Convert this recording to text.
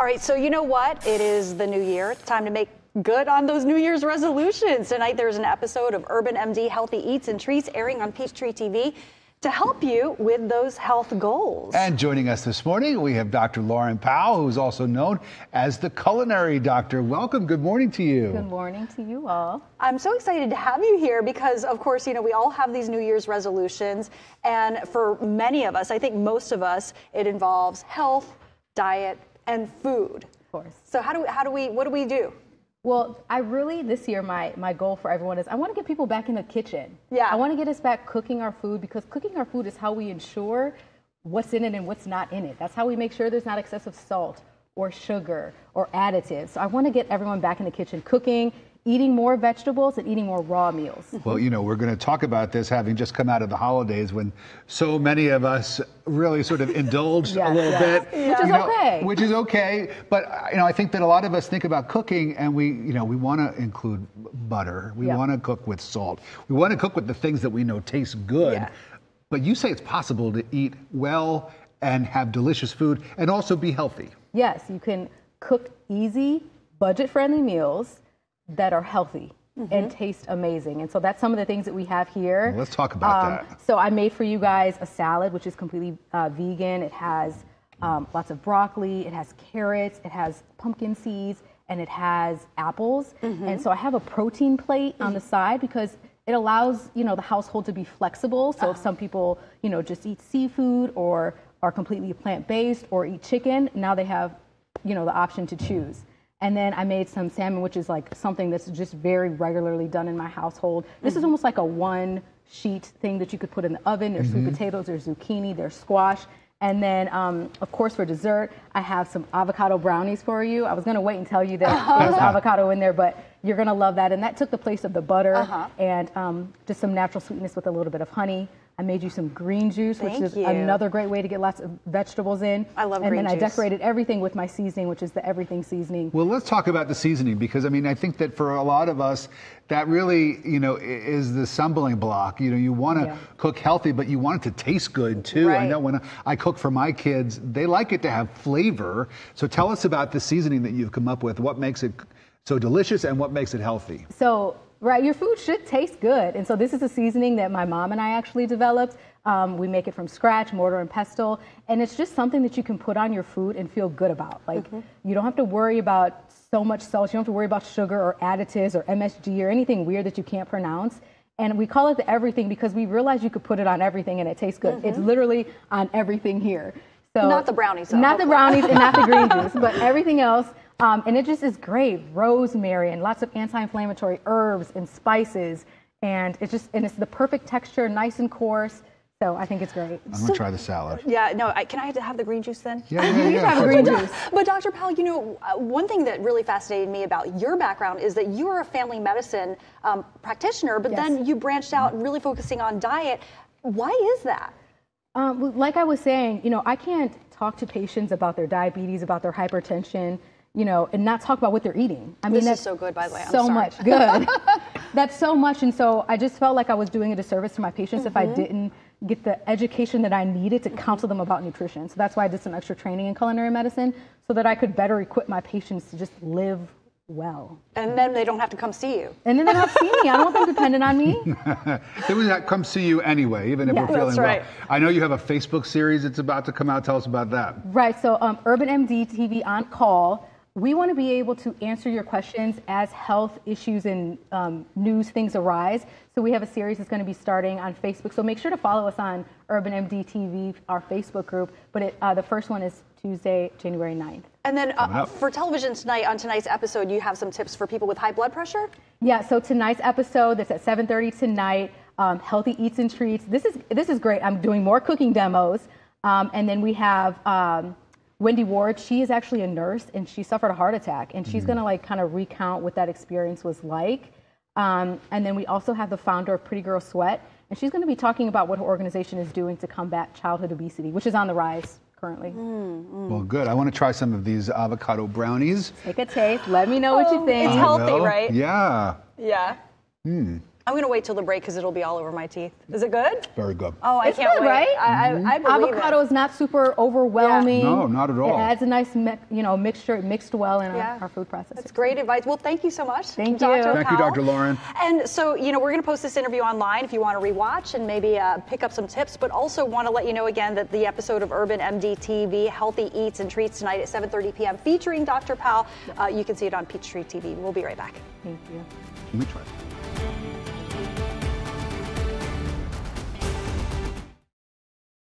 right, so you know what? It is the new year. It's time to make good on those New Year's resolutions. Tonight there's an episode of UrbanMD Healthy Eats and Treats airing on Peachtree TV to help you with those health goals. And joining us this morning, we have Dr. Lauren Powell, who's also known as the culinary doctor. Welcome. Good morning to you. Good morning to you all. I'm so excited to have you here because, of course, you know, we all have these New Year's resolutions. And for many of us, I think most of us, it involves health, diet, and food. Of course. So what do we do? Well, this year, my goal for everyone is I want to get people back in the kitchen. Yeah. I want to get us back cooking our food, because cooking our food is how we ensure what's in it and what's not in it. That's how we make sure there's not excessive salt or sugar or additives. So I want to get everyone back in the kitchen cooking, eating more vegetables and eating more raw meals. Well, you know, we're going to talk about this having just come out of the holidays when so many of us really sort of indulged a little bit. Which is okay. Which is okay. But, you know, I think that a lot of us think about cooking and we want to include butter. We want to cook with salt. We want to cook with the things that we know taste good. Yeah. But you say it's possible to eat well and have delicious food and also be healthy. Yes, you can cook easy, budget-friendly meals that are healthy and taste amazing. And so that's some of the things that we have here. Well, let's talk about that. So I made for you guys a salad, which is completely vegan. It has lots of broccoli, it has carrots, it has pumpkin seeds, and it has apples. And so I have a protein plate on the side because it allows, you know, the household to be flexible. So if some people, you know, just eat seafood or are completely plant-based or eat chicken, now they have, you know, the option to choose. And then I made some salmon, which is like something that's just very regularly done in my household. This is almost like a one-sheet thing that you could put in the oven. There's sweet potatoes, there's zucchini, there's squash. And then, of course, for dessert, I have some avocado brownies for you. I was going to wait and tell you that there's avocado in there, but you're going to love that. And that took the place of the butter and just some natural sweetness with a little bit of honey. I made you some green juice, which is another great way to get lots of vegetables in. I love green juice. And then I decorated everything with my seasoning, which is the everything seasoning. Well, let's talk about the seasoning, because I mean, I think that for a lot of us, that really, you know, is the stumbling block. You know, you want to cook healthy, but you want it to taste good too. Right. I know when I cook for my kids, they like it to have flavor. So tell us about the seasoning that you've come up with. What makes it so delicious and what makes it healthy? So, right, your food should taste good. And so this is a seasoning that my mom and I actually developed. We make it from scratch, mortar and pestle. And it's just something that you can put on your food and feel good about. Like, you don't have to worry about so much salt. You don't have to worry about sugar or additives or MSG or anything weird that you can't pronounce. And we call it the everything because we realized you could put it on everything and it tastes good. It's literally on everything here. So not the brownies, though. Not the brownies and not the green juice, but everything else. And it just is great. Rosemary and lots of anti-inflammatory herbs and spices. And it's the perfect texture, nice and coarse. So I think it's great. I'm going to try the salad. Yeah, no, can I have the green juice then? You can have green juice. But Dr. Powell, you know, one thing that really fascinated me about your background is that you are a family medicine practitioner, but then you branched out really focusing on diet. Why is that? Like I was saying, you know, I can't talk to patients about their diabetes, about their hypertension, you know, and not talk about what they're eating. I mean, that's so good, by the way. So much good. That's so much. And so I just felt like I was doing a disservice to my patients if I didn't get the education that I needed to counsel them about nutrition. So that's why I did some extra training in culinary medicine so that I could better equip my patients to just live well. And then they don't have to come see you. And then they don't have to see me. I don't want them dependent on me. They would come see you anyway, even if we're feeling that's right. well. I know you have a Facebook series that's about to come out. Tell us about that. Right. So UrbanMD TV on call. We want to be able to answer your questions as health issues and news things arise. So we have a series that's going to be starting on Facebook. So make sure to follow us on UrbanMD TV, our Facebook group. But the first one is Tuesday, January 9th. And then for television tonight, on tonight's episode, you have some tips for people with high blood pressure? Yeah, so tonight's episode, that's at 7:30 tonight, Healthy Eats and Treats. This is great. I'm doing more cooking demos. And then we have Wendy Ward. She is actually a nurse and she suffered a heart attack, and she's going to like kind of recount what that experience was like. And then we also have the founder of Pretty Girl Sweat, and she's going to be talking about what her organization is doing to combat childhood obesity, which is on the rise currently. Well, good. I want to try some of these avocado brownies. Take a taste. Let me know what you think. It's healthy, right? Yeah. Yeah. I'm going to wait till the break because it'll be all over my teeth. Is it good? Very good. Oh, I It's can't good, wait. right? I believe Avocado is not super overwhelming. No, not at all. It adds a nice, mixture. It mixed well in our food processor. That's great advice. Well, thank you so much. Thank Dr. you. Thank you, Powell. Dr. Lauren. And so, we're going to post this interview online if you want to rewatch and maybe pick up some tips, but also want to let you know again that the episode of UrbanMD TV, Healthy Eats and Treats, tonight at 7:30 p.m. featuring Dr. Powell. You can see it on Peachtree TV. We'll be right back. Thank you. Let me try it.